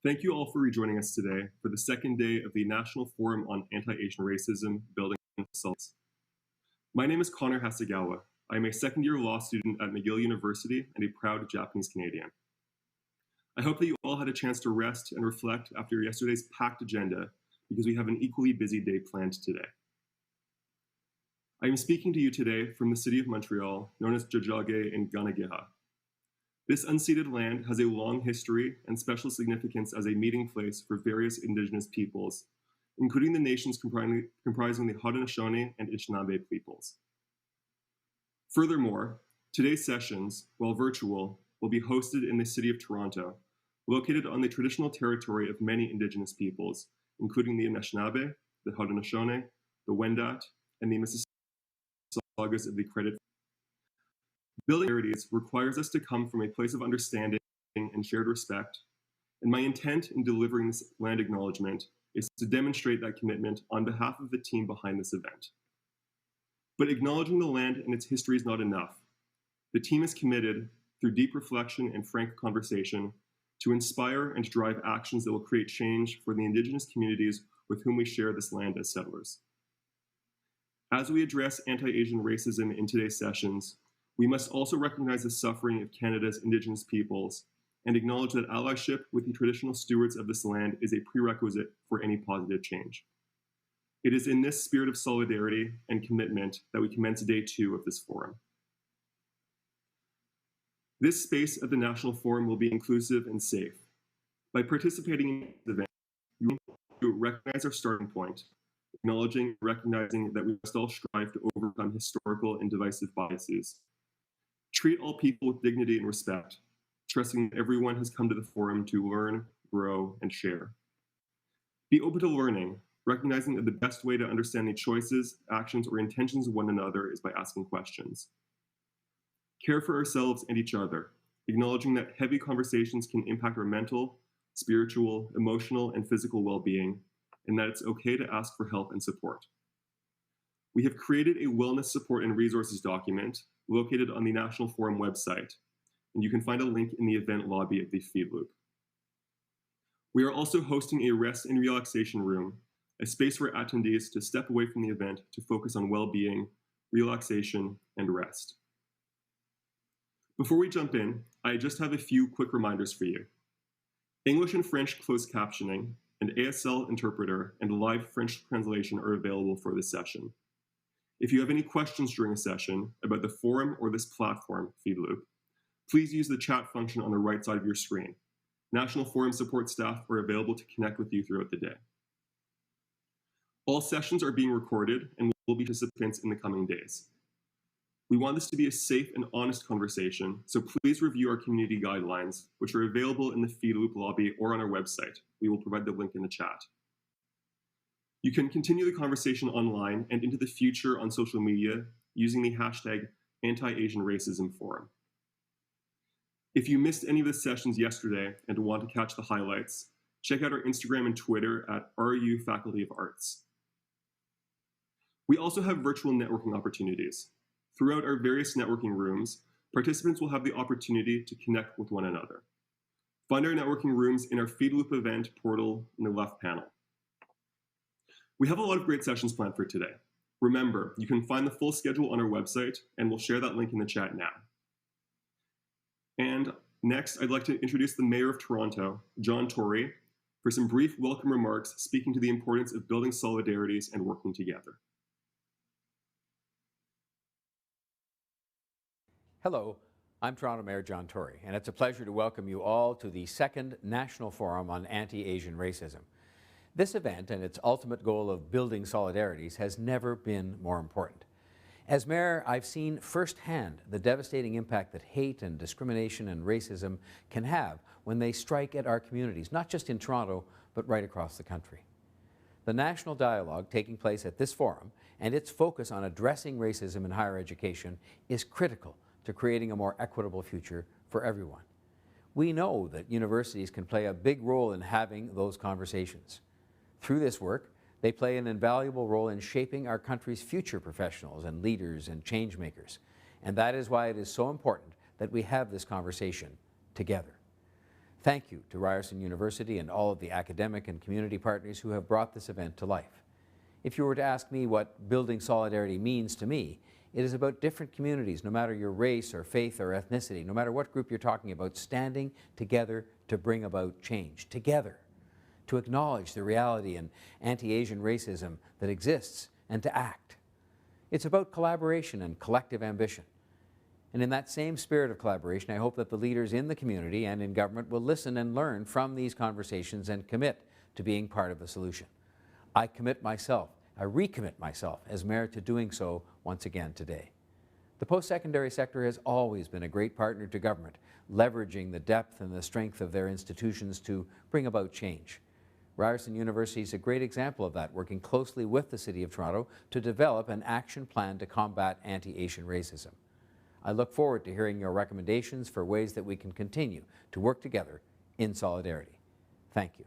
Thank you all for rejoining us today for the second day of the National Forum on Anti-Asian Racism, Building Solidarity. My name is Connor Hasegawa. I am a second-year law student at McGill University and a proud Japanese Canadian. I hope that you all had a chance to rest and reflect after yesterday's packed agenda, because we have an equally busy day planned today. I am speaking to you today from the city of Montreal, known as Tiohtià:ke in Kaneohe. This unceded land has a long history and special significance as a meeting place for various Indigenous peoples, including the nations comprising the Haudenosaunee and Anishinaabe peoples. Furthermore, today's sessions, while virtual, will be hosted in the city of Toronto, located on the traditional territory of many Indigenous peoples, including the Anishinaabe, the Haudenosaunee, the Wendat, and the Mississaugas of the Credit. Building solidarities requires us to come from a place of understanding and shared respect, and my intent in delivering this land acknowledgement is to demonstrate that commitment on behalf of the team behind this event. But acknowledging the land and its history is not enough. The team is committed, through deep reflection and frank conversation, to inspire and drive actions that will create change for the Indigenous communities with whom we share this land as settlers. As we address anti-Asian racism in today's sessions, we must also recognize the suffering of Canada's Indigenous peoples and acknowledge that allyship with the traditional stewards of this land is a prerequisite for any positive change. It is in this spirit of solidarity and commitment that we commence day 2 of this forum. This space at the National Forum will be inclusive and safe. By participating in this event, you will recognize our starting point, acknowledging and recognizing that we must all strive to overcome historical and divisive biases. Treat all people with dignity and respect, trusting that everyone has come to the forum to learn, grow, and share. Be open to learning, recognizing that the best way to understand the choices, actions, or intentions of one another is by asking questions. Care for ourselves and each other, acknowledging that heavy conversations can impact our mental, spiritual, emotional, and physical well-being, and that it's okay to ask for help and support. We have created a wellness support and resources document located on the National Forum website, and you can find a link in the event lobby of the feed loop. We are also hosting a rest and relaxation room, a space for attendees to step away from the event to focus on well-being, relaxation, and rest. Before we jump in, I just have a few quick reminders for you. English and French closed captioning, an ASL interpreter, and live French translation are available for this session. If you have any questions during a session about the forum or this platform, feed loop, please use the chat function on the right side of your screen. National Forum support staff are available to connect with you throughout the day. All sessions are being recorded and will be participants in the coming days. We want this to be a safe and honest conversation, so please review our community guidelines, which are available in the feed loop lobby or on our website. We will provide the link in the chat. You can continue the conversation online and into the future on social media using the hashtag Anti-Asian Racism Forum. If you missed any of the sessions yesterday and want to catch the highlights, check out our Instagram and Twitter at RU Faculty of Arts. We also have virtual networking opportunities. Throughout our various networking rooms, participants will have the opportunity to connect with one another. Find our networking rooms in our feed loop event portal in the left panel. We have a lot of great sessions planned for today. Remember, you can find the full schedule on our website, and we'll share that link in the chat now. And next, I'd like to introduce the Mayor of Toronto, John Tory, for some brief welcome remarks speaking to the importance of building solidarities and working together. Hello, I'm Toronto Mayor John Tory, and it's a pleasure to welcome you all to the second National Forum on Anti-Asian Racism. This event and its ultimate goal of building solidarities has never been more important. As mayor, I've seen firsthand the devastating impact that hate and discrimination and racism can have when they strike at our communities, not just in Toronto, but right across the country. The national dialogue taking place at this forum and its focus on addressing racism in higher education is critical to creating a more equitable future for everyone. We know that universities can play a big role in having those conversations. Through this work, they play an invaluable role in shaping our country's future professionals and leaders and change makers. And that is why it is so important that we have this conversation together. Thank you to Ryerson University and all of the academic and community partners who have brought this event to life. If you were to ask me what building solidarity means to me, it is about different communities, no matter your race or faith or ethnicity, no matter what group you're talking about, standing together to bring about change, together, to acknowledge the reality and anti-Asian racism that exists and to act. It's about collaboration and collective ambition. And in that same spirit of collaboration, I hope that the leaders in the community and in government will listen and learn from these conversations and commit to being part of the solution. I recommit myself as mayor to doing so once again today. The post-secondary sector has always been a great partner to government, leveraging the depth and the strength of their institutions to bring about change. Ryerson University is a great example of that, working closely with the City of Toronto to develop an action plan to combat anti-Asian racism. I look forward to hearing your recommendations for ways that we can continue to work together in solidarity. Thank you.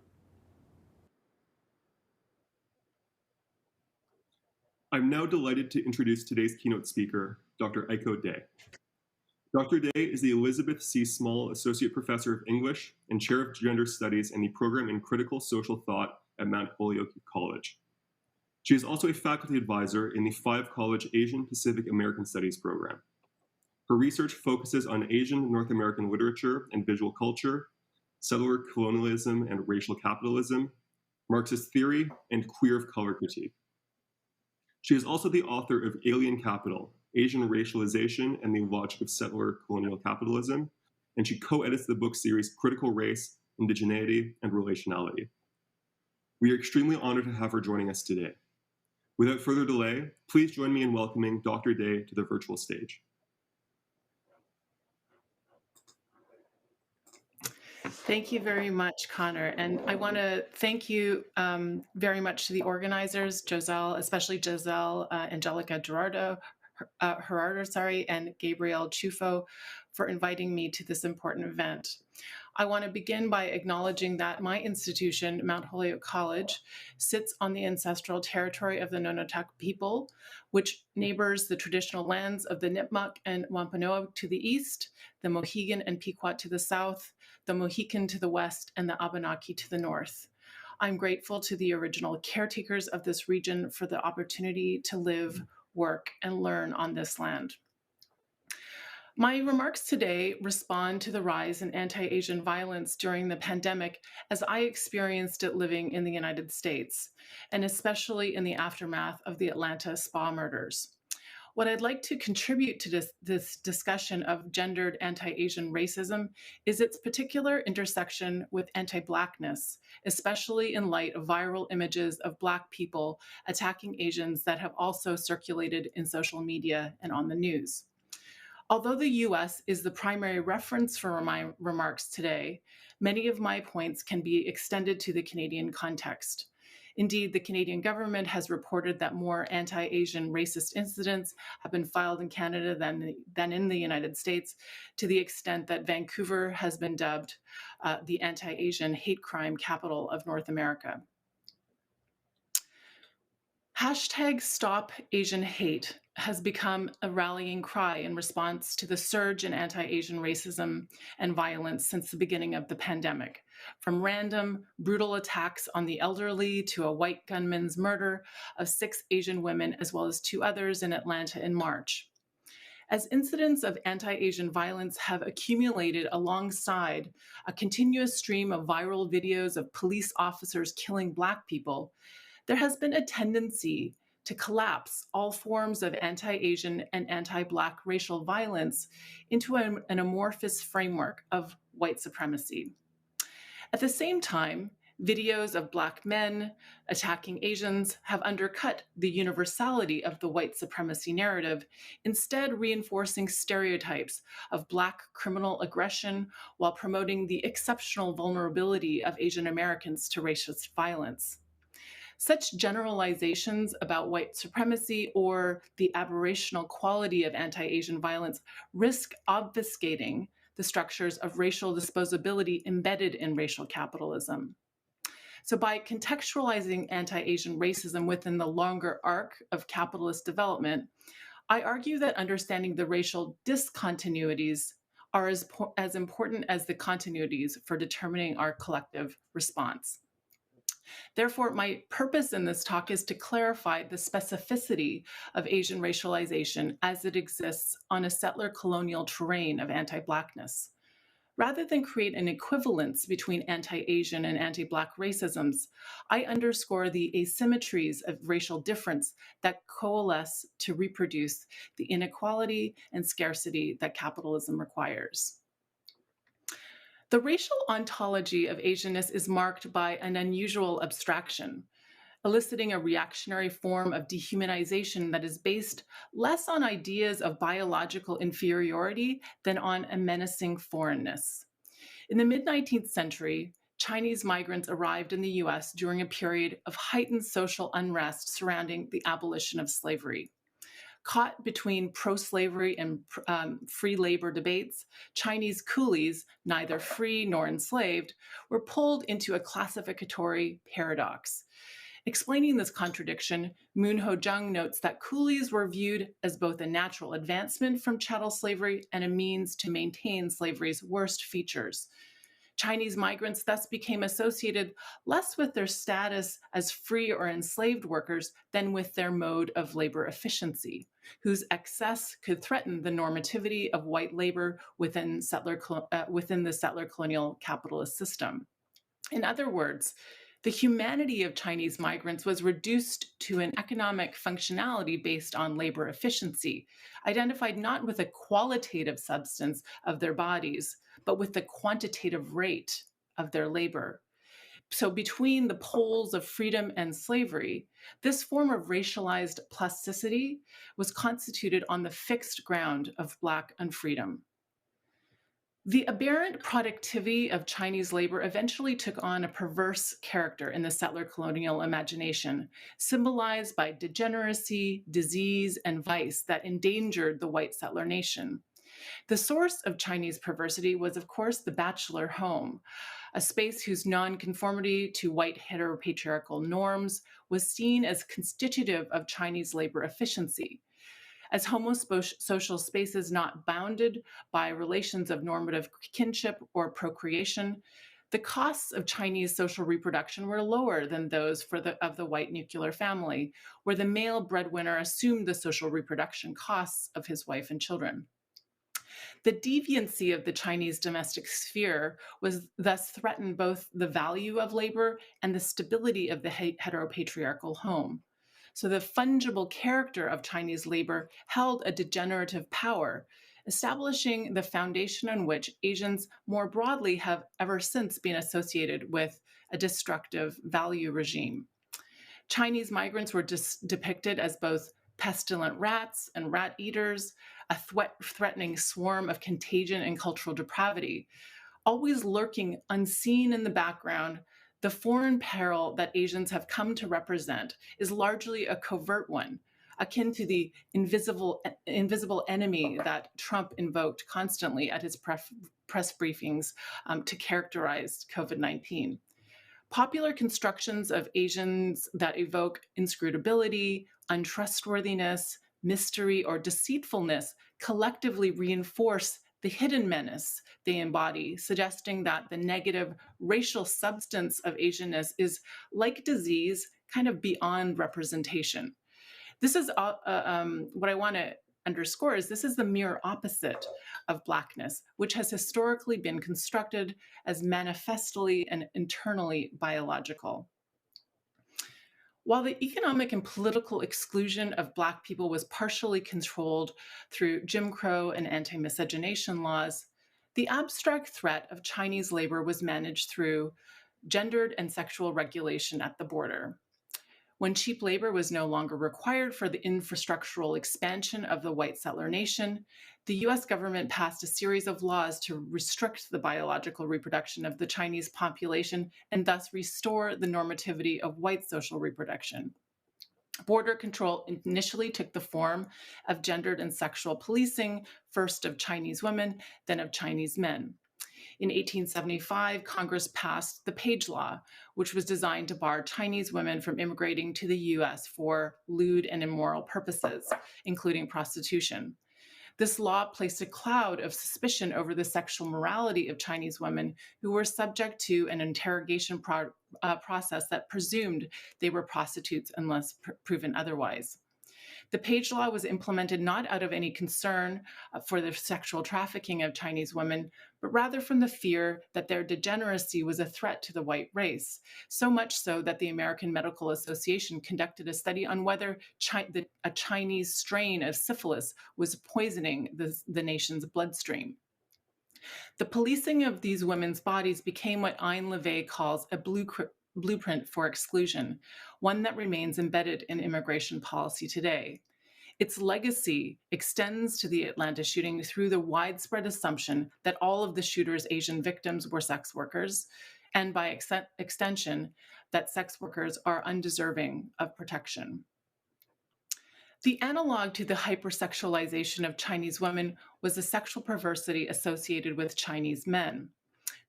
I'm now delighted to introduce today's keynote speaker, Dr. Iyko Day. Dr. Day is the Elizabeth C. Small Associate Professor of English and Chair of Gender Studies and the Program in Critical Social Thought at Mount Holyoke College. She is also a faculty advisor in the 5-college Asian Pacific American Studies program. Her research focuses on Asian North American literature and visual culture, settler colonialism and racial capitalism, Marxist theory, and queer of color critique. She is also the author of Alien Capital, Asian Racialization and the Logic of Settler Colonial Capitalism, and she co-edits the book series Critical Race, Indigeneity, and Relationality. We are extremely honored to have her joining us today. Without further delay, please join me in welcoming Dr. Day to the virtual stage. Thank you very much, Connor. And I want to thank you very much to the organizers, especially Giselle, Angelica Gerardo, and Gabrielle Chufo for inviting me to this important event. I want to begin by acknowledging that my institution, Mount Holyoke College, sits on the ancestral territory of the Nonotuck people, which neighbors the traditional lands of the Nipmuc and Wampanoag to the east, the Mohegan and Pequot to the south, the Mohican to the west, and the Abenaki to the north. I'm grateful to the original caretakers of this region for the opportunity to live, work, and learn on this land. My remarks today respond to the rise in anti-Asian violence during the pandemic as I experienced it living in the United States, and especially in the aftermath of the Atlanta spa murders. What I'd like to contribute to this discussion of gendered anti-Asian racism is its particular intersection with anti-Blackness, especially in light of viral images of Black people attacking Asians that have also circulated in social media and on the news. Although the US is the primary reference for my remarks today, many of my points can be extended to the Canadian context. Indeed, the Canadian government has reported that more anti-Asian racist incidents have been filed in Canada than in the United States, to the extent that Vancouver has been dubbed the anti-Asian hate crime capital of North America. #StopAsianHate has become a rallying cry in response to the surge in anti-Asian racism and violence since the beginning of the pandemic, from random, brutal attacks on the elderly to a white gunman's murder of 6 Asian women, as well as 2 others in Atlanta in March. As incidents of anti-Asian violence have accumulated alongside a continuous stream of viral videos of police officers killing Black people, there has been a tendency to collapse all forms of anti-Asian and anti-Black racial violence into an amorphous framework of white supremacy. At the same time, videos of Black men attacking Asians have undercut the universality of the white supremacy narrative, instead reinforcing stereotypes of Black criminal aggression while promoting the exceptional vulnerability of Asian Americans to racist violence. Such generalizations about white supremacy or the aberrational quality of anti-Asian violence risk obfuscating the structures of racial disposability embedded in racial capitalism. So by contextualizing anti-Asian racism within the longer arc of capitalist development, I argue that understanding the racial discontinuities are as important as the continuities for determining our collective response. Therefore, my purpose in this talk is to clarify the specificity of Asian racialization as it exists on a settler colonial terrain of anti-Blackness. Rather than create an equivalence between anti-Asian and anti-Black racisms, I underscore the asymmetries of racial difference that coalesce to reproduce the inequality and scarcity that capitalism requires. The racial ontology of Asianness is marked by an unusual abstraction, eliciting a reactionary form of dehumanization that is based less on ideas of biological inferiority than on a menacing foreignness. In the mid-19th century, Chinese migrants arrived in the US during a period of heightened social unrest surrounding the abolition of slavery. Caught between pro-slavery and free labor debates, Chinese coolies, neither free nor enslaved, were pulled into a classificatory paradox. Explaining this contradiction, Moon Ho Jung notes that coolies were viewed as both a natural advancement from chattel slavery and a means to maintain slavery's worst features. Chinese migrants thus became associated less with their status as free or enslaved workers than with their mode of labor efficiency, whose excess could threaten the normativity of white labor within the settler colonial capitalist system. In other words, the humanity of Chinese migrants was reduced to an economic functionality based on labor efficiency, identified not with a qualitative substance of their bodies, but with the quantitative rate of their labor. So between the poles of freedom and slavery, this form of racialized plasticity was constituted on the fixed ground of Black unfreedom. The aberrant productivity of Chinese labor eventually took on a perverse character in the settler colonial imagination, symbolized by degeneracy, disease, and vice that endangered the white settler nation. The source of Chinese perversity was, of course, the bachelor home, a space whose nonconformity to white heteropatriarchal norms was seen as constitutive of Chinese labor efficiency. As homosocial spaces not bounded by relations of normative kinship or procreation, the costs of Chinese social reproduction were lower than those of the white nuclear family, where the male breadwinner assumed the social reproduction costs of his wife and children. The deviancy of the Chinese domestic sphere was thus threatened both the value of labor and the stability of the heteropatriarchal home. So the fungible character of Chinese labor held a degenerative power, establishing the foundation on which Asians more broadly have ever since been associated with a destructive value regime. Chinese migrants were depicted as both pestilent rats and rat eaters, a threatening swarm of contagion and cultural depravity, always lurking unseen in the background. The foreign peril that Asians have come to represent is largely a covert one, akin to the invisible enemy that Trump invoked constantly at his press briefings to characterize COVID-19. Popular constructions of Asians that evoke inscrutability, untrustworthiness, mystery, or deceitfulness collectively reinforce the hidden menace they embody, suggesting that the negative racial substance of Asianness is, like disease, kind of beyond representation. This is what I want to underscore is this is the mirror opposite of Blackness, which has historically been constructed as manifestly and internally biological. While the economic and political exclusion of Black people was partially controlled through Jim Crow and anti-miscegenation laws, the abstract threat of Chinese labor was managed through gendered and sexual regulation at the border. When cheap labor was no longer required for the infrastructural expansion of the white settler nation, the US government passed a series of laws to restrict the biological reproduction of the Chinese population and thus restore the normativity of white social reproduction. Border control initially took the form of gendered and sexual policing, first of Chinese women, then of Chinese men. In 1875, Congress passed the Page Law, which was designed to bar Chinese women from immigrating to the US for lewd and immoral purposes, including prostitution. This law placed a cloud of suspicion over the sexual morality of Chinese women who were subject to an interrogation process that presumed they were prostitutes unless proven otherwise. The Page Law was implemented not out of any concern for the sexual trafficking of Chinese women, but rather from the fear that their degeneracy was a threat to the white race, so much so that the American Medical Association conducted a study on whether a Chinese strain of syphilis was poisoning the nation's bloodstream. The policing of these women's bodies became what Ayn Levey calls a blueprint for exclusion, one that remains embedded in immigration policy today. Its legacy extends to the Atlanta shooting through the widespread assumption that all of the shooter's Asian victims were sex workers, and by extension, that sex workers are undeserving of protection. The analog to the hypersexualization of Chinese women was the sexual perversity associated with Chinese men.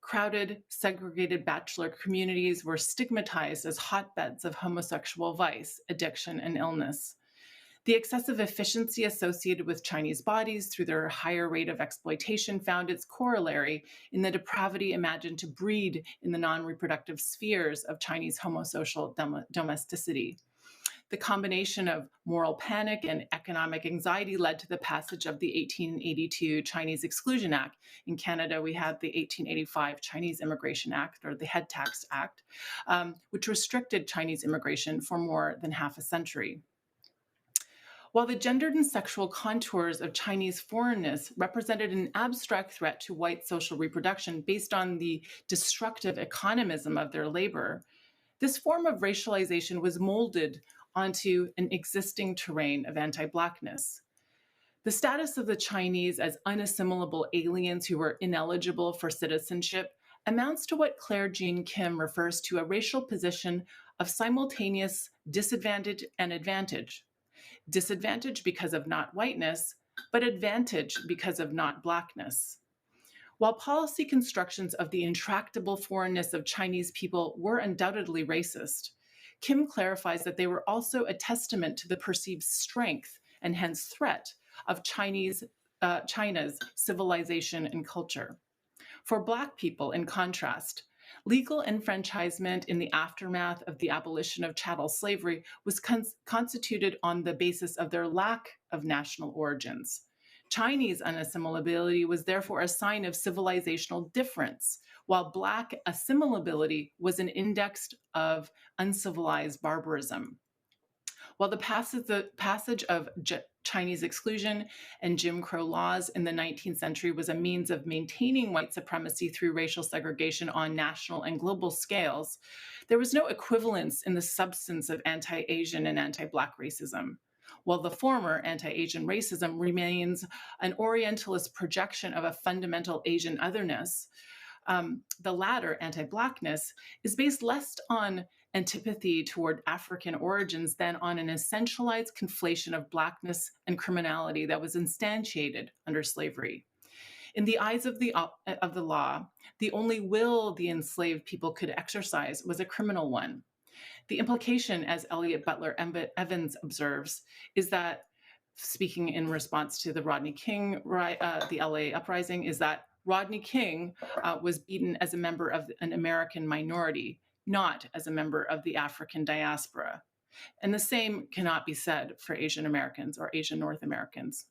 Crowded, segregated bachelor communities were stigmatized as hotbeds of homosexual vice, addiction, and illness. The excessive efficiency associated with Chinese bodies through their higher rate of exploitation found its corollary in the depravity imagined to breed in the non-reproductive spheres of Chinese homosocial domesticity. The combination of moral panic and economic anxiety led to the passage of the 1882 Chinese Exclusion Act. In Canada, we had the 1885 Chinese Immigration Act, or the Head Tax Act, which restricted Chinese immigration for more than half a century. While the gendered and sexual contours of Chinese foreignness represented an abstract threat to white social reproduction based on the destructive economism of their labor, this form of racialization was molded onto an existing terrain of anti-Blackness. The status of the Chinese as unassimilable aliens who were ineligible for citizenship amounts to what Claire Jean Kim refers to a racial position of simultaneous disadvantage and advantage. Disadvantage because of not whiteness, but advantage because of not Blackness. While policy constructions of the intractable foreignness of Chinese people were undoubtedly racist, Kim clarifies that they were also a testament to the perceived strength and hence threat of China's civilization and culture. For Black people, in contrast, legal enfranchisement in the aftermath of the abolition of chattel slavery was constituted on the basis of their lack of national origins. Chinese unassimilability was therefore a sign of civilizational difference, while Black assimilability was an index of uncivilized barbarism. While the passage of Chinese exclusion and Jim Crow laws in the 19th century was a means of maintaining white supremacy through racial segregation on national and global scales, there was no equivalence in the substance of anti-Asian and anti-Black racism. While the former, anti-Asian racism, remains an Orientalist projection of a fundamental Asian otherness, the latter, anti-Blackness, is based less on antipathy toward African origins than on an essentialized conflation of Blackness and criminality that was instantiated under slavery. In the eyes of the law, the only will the enslaved people could exercise was a criminal one. The implication, as Elliot Butler Evans observes, is that, speaking in response to the Rodney King, the LA uprising, is that Rodney King was beaten as a member of an American minority, not as a member of the African diaspora. And the same cannot be said for Asian Americans or Asian North Americans.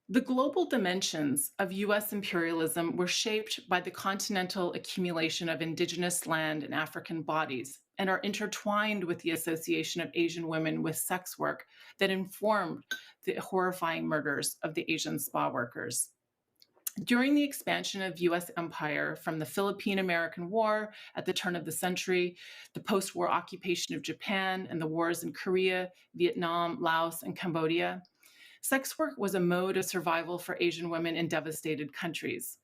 The global dimensions of US imperialism were shaped by the continental accumulation of indigenous land and African bodies and are intertwined with the association of Asian women with sex work that informed the horrifying murders of the Asian spa workers. During the expansion of US empire from the Philippine-American War at the turn of the century, the post-war occupation of Japan, and the wars in Korea, Vietnam, Laos, and Cambodia, sex work was a mode of survival for Asian women in devastated countries.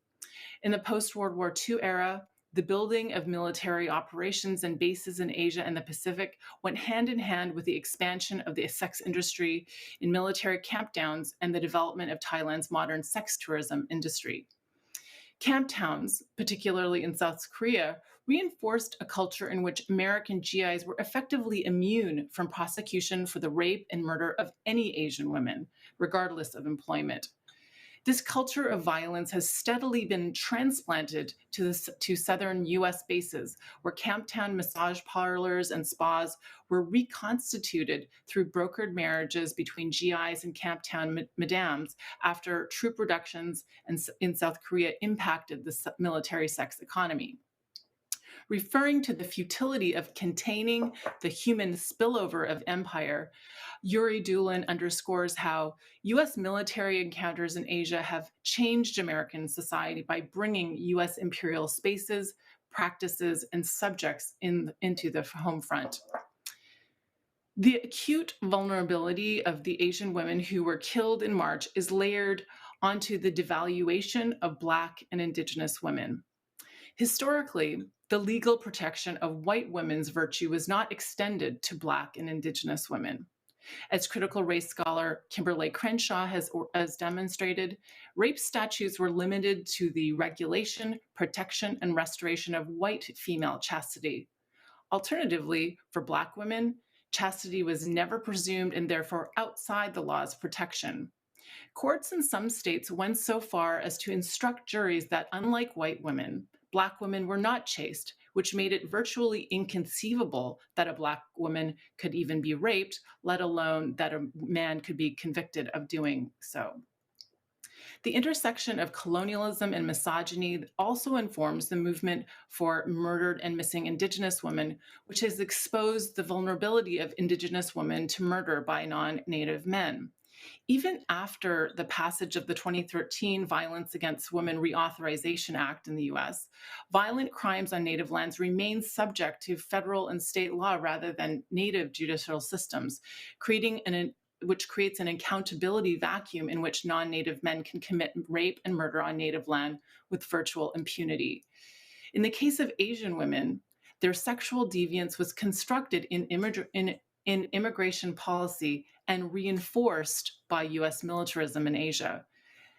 In the post-World War II era, the building of military operations and bases in Asia and the Pacific went hand in hand with the expansion of the sex industry in military camp towns and the development of Thailand's modern sex tourism industry. Camp towns, particularly in South Korea, reinforced a culture in which American GIs were effectively immune from prosecution for the rape and murder of any Asian women, regardless of employment. This culture of violence has steadily been transplanted to southern US bases, where camptown massage parlors and spas were reconstituted through brokered marriages between GIs and camptown madams after troop reductions in South Korea impacted the military sex economy. Referring to the futility of containing the human spillover of empire, Yuri Dulin underscores how US military encounters in Asia have changed American society by bringing US imperial spaces, practices, and subjects into the home front. The acute vulnerability of the Asian women who were killed in March is layered onto the devaluation of Black and Indigenous women. Historically, the legal protection of white women's virtue was not extended to Black and Indigenous women. As critical race scholar Kimberly Crenshaw has demonstrated, rape statutes were limited to the regulation, protection, and restoration of white female chastity. Alternatively, for Black women, chastity was never presumed and therefore outside the law's protection. Courts in some states went so far as to instruct juries that, unlike white women, Black women were not chaste, which made it virtually inconceivable that a Black woman could even be raped, let alone that a man could be convicted of doing so. The intersection of colonialism and misogyny also informs the movement for murdered and missing Indigenous women, which has exposed the vulnerability of Indigenous women to murder by non-Native men. Even after the passage of the 2013 Violence Against Women Reauthorization Act in the US, violent crimes on Native lands remain subject to federal and state law rather than Native judicial systems, which creates an accountability vacuum in which non-Native men can commit rape and murder on Native land with virtual impunity. In the case of Asian women, their sexual deviance was constructed in immigration policy and reinforced by US militarism in Asia.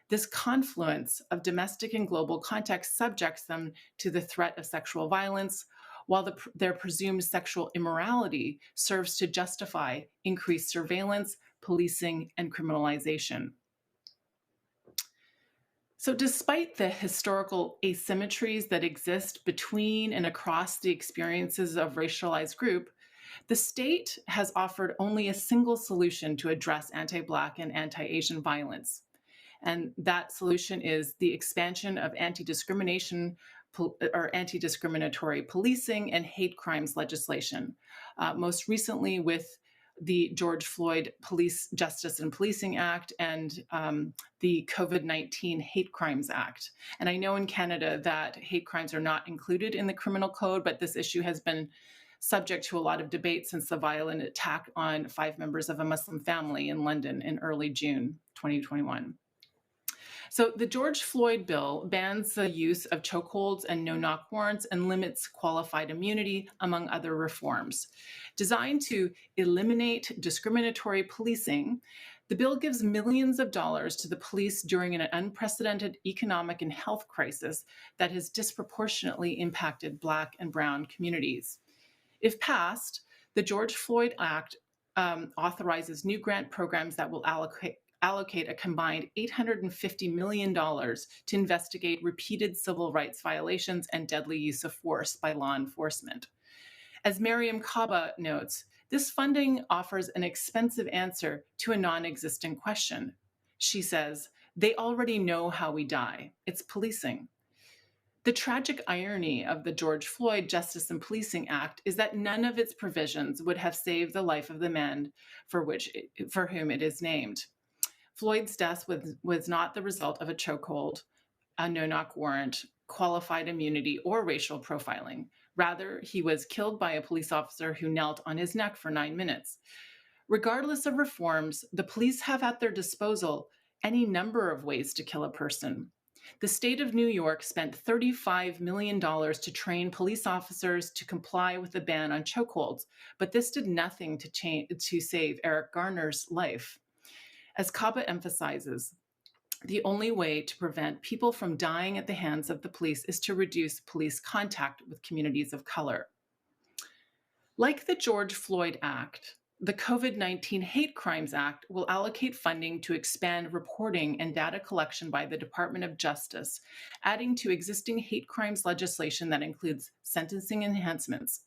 This confluence of domestic and global context subjects them to the threat of sexual violence, while their presumed sexual immorality serves to justify increased surveillance, policing, and criminalization. So despite the historical asymmetries that exist between and across the experiences of racialized group, the state has offered only a single solution to address anti-Black and anti-Asian violence. And that solution is the expansion of anti-discrimination or anti-discriminatory policing and hate crimes legislation. Most recently with the George Floyd Police Justice and Policing Act and the COVID-19 Hate Crimes Act. And I know in Canada that hate crimes are not included in the criminal code, but this issue has been subject to a lot of debate since the violent attack on 5 members of a Muslim family in London in early June 2021. So the George Floyd bill bans the use of chokeholds and no-knock warrants and limits qualified immunity, among other reforms. Designed to eliminate discriminatory policing, the bill gives millions of dollars to the police during an unprecedented economic and health crisis that has disproportionately impacted Black and Brown communities. If passed, the George Floyd Act authorizes new grant programs that will allocate a combined $850 million to investigate repeated civil rights violations and deadly use of force by law enforcement. As Mariam Kaba notes, this funding offers an expensive answer to a non-existent question. She says, "They already know how we die. It's policing." The tragic irony of the George Floyd Justice and Policing Act is that none of its provisions would have saved the life of the man for whom it is named. Floyd's death was not the result of a chokehold, a no-knock warrant, qualified immunity, or racial profiling. Rather, he was killed by a police officer who knelt on his neck for 9 minutes. Regardless of reforms, the police have at their disposal any number of ways to kill a person. The state of New York spent $35 million to train police officers to comply with the ban on chokeholds, but this did nothing to save Eric Garner's life. As Kaba emphasizes, the only way to prevent people from dying at the hands of the police is to reduce police contact with communities of color. Like the George Floyd Act, the COVID-19 Hate Crimes Act will allocate funding to expand reporting and data collection by the Department of Justice, adding to existing hate crimes legislation that includes sentencing enhancements.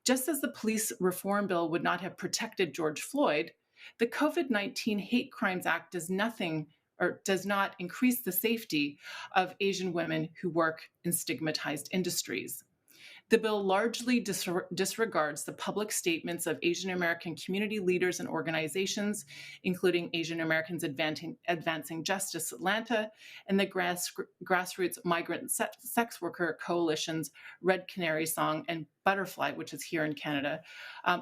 Just as the police reform bill would not have protected George Floyd, the COVID-19 Hate Crimes Act does not increase the safety of Asian women who work in stigmatized industries. The bill largely disregards the public statements of Asian American community leaders and organizations, including Asian Americans Advancing Justice Atlanta and the grassroots migrant sex worker coalitions Red Canary Song and Butterfly, which is here in Canada,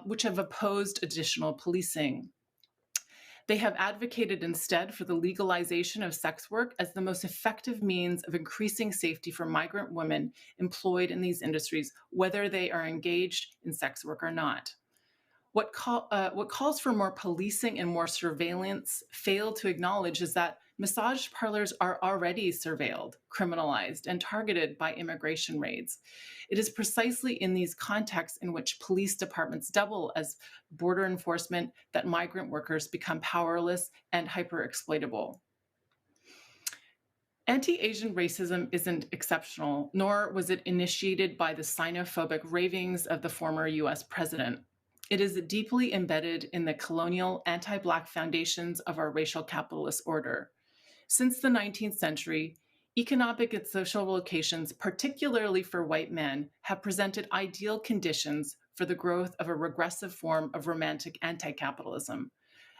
which have opposed additional policing. They have advocated instead for the legalization of sex work as the most effective means of increasing safety for migrant women employed in these industries, whether they are engaged in sex work or not. What calls for more policing and more surveillance failed to acknowledge is that massage parlors are already surveilled, criminalized, and targeted by immigration raids. It is precisely in these contexts in which police departments double as border enforcement that migrant workers become powerless and hyper-exploitable. Anti-Asian racism isn't exceptional, nor was it initiated by the xenophobic ravings of the former US president. It is deeply embedded in the colonial anti-Black foundations of our racial capitalist order. Since the 19th century, economic and social locations, particularly for white men, have presented ideal conditions for the growth of a regressive form of romantic anti-capitalism,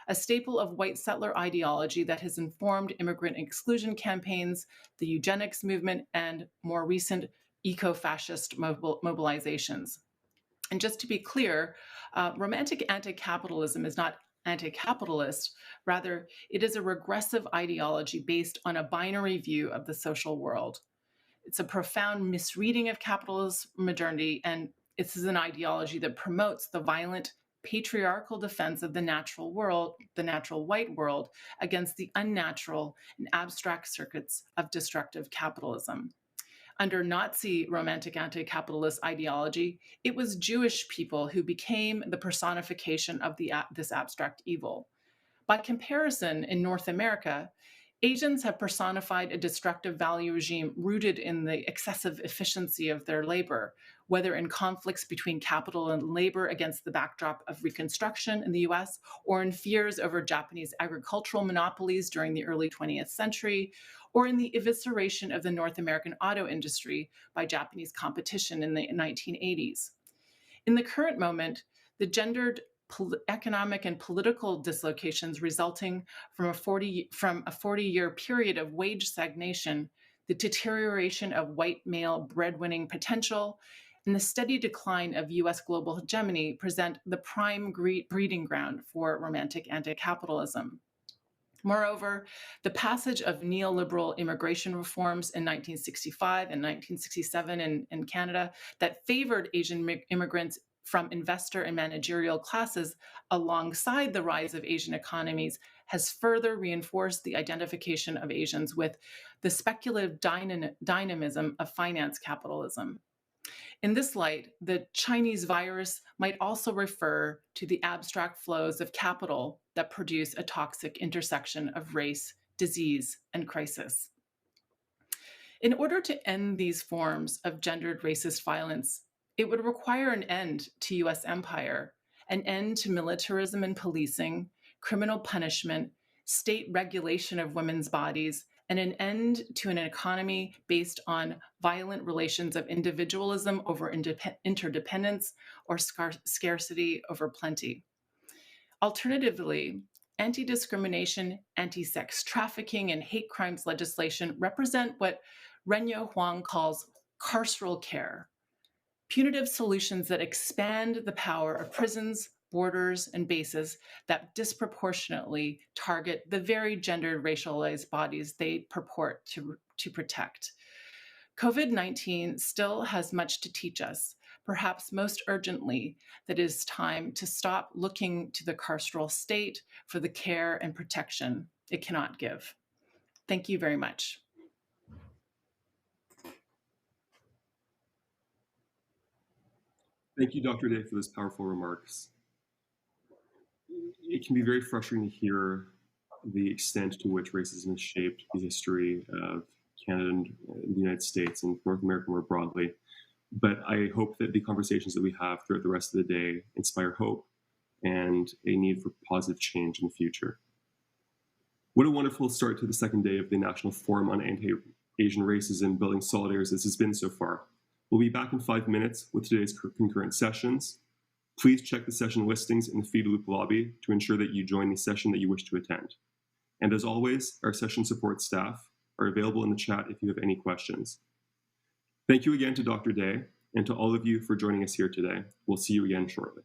a staple of white settler ideology that has informed immigrant exclusion campaigns, the eugenics movement, and more recent eco-fascist mobilizations. And just to be clear, romantic anti-capitalism is not anti-capitalist. Rather, it is a regressive ideology based on a binary view of the social world. It's a profound misreading of capitalist modernity, and this is an ideology that promotes the violent patriarchal defense of the natural world, the natural white world, against the unnatural and abstract circuits of destructive capitalism. Under Nazi romantic anti-capitalist ideology, it was Jewish people who became the personification of this abstract evil. By comparison, in North America, Asians have personified a destructive value regime rooted in the excessive efficiency of their labor, whether in conflicts between capital and labor against the backdrop of Reconstruction in the US, or in fears over Japanese agricultural monopolies during the early 20th century, or in the evisceration of the North American auto industry by Japanese competition in the 1980s. In the current moment, the gendered economic and political dislocations resulting from a 40-year period of wage stagnation, the deterioration of white male breadwinning potential, and the steady decline of US global hegemony present the prime breeding ground for romantic anti-capitalism. Moreover, the passage of neoliberal immigration reforms in 1965 and 1967 in Canada that favored Asian immigrants from investor and managerial classes alongside the rise of Asian economies has further reinforced the identification of Asians with the speculative dynamism of finance capitalism. In this light, the Chinese virus might also refer to the abstract flows of capital that produce a toxic intersection of race, disease, and crisis. In order to end these forms of gendered racist violence, it would require an end to US empire, an end to militarism and policing, criminal punishment, state regulation of women's bodies, and an end to an economy based on violent relations of individualism over interdependence or scarcity over plenty. Alternatively, anti-discrimination, anti-sex trafficking, and hate crimes legislation represent what Renyo Huang calls carceral care, punitive solutions that expand the power of prisons, borders, and bases that disproportionately target the very gendered, racialized bodies they purport to protect. COVID-19 still has much to teach us, perhaps most urgently, that it is time to stop looking to the carceral state for the care and protection it cannot give. Thank you very much. Thank you, Dr. Day, for those powerful remarks. It can be very frustrating to hear the extent to which racism has shaped the history of Canada and the United States and North America more broadly. But I hope that the conversations that we have throughout the rest of the day inspire hope and a need for positive change in the future. What a wonderful start to the second day of the National Forum on Anti-Asian Racism, Building Solidarities this has been so far. We'll be back in 5 minutes with today's concurrent sessions. Please check the session listings in the Feed Loop lobby to ensure that you join the session that you wish to attend. And as always, our session support staff are available in the chat if you have any questions. Thank you again to Dr. Day and to all of you for joining us here today. We'll see you again shortly.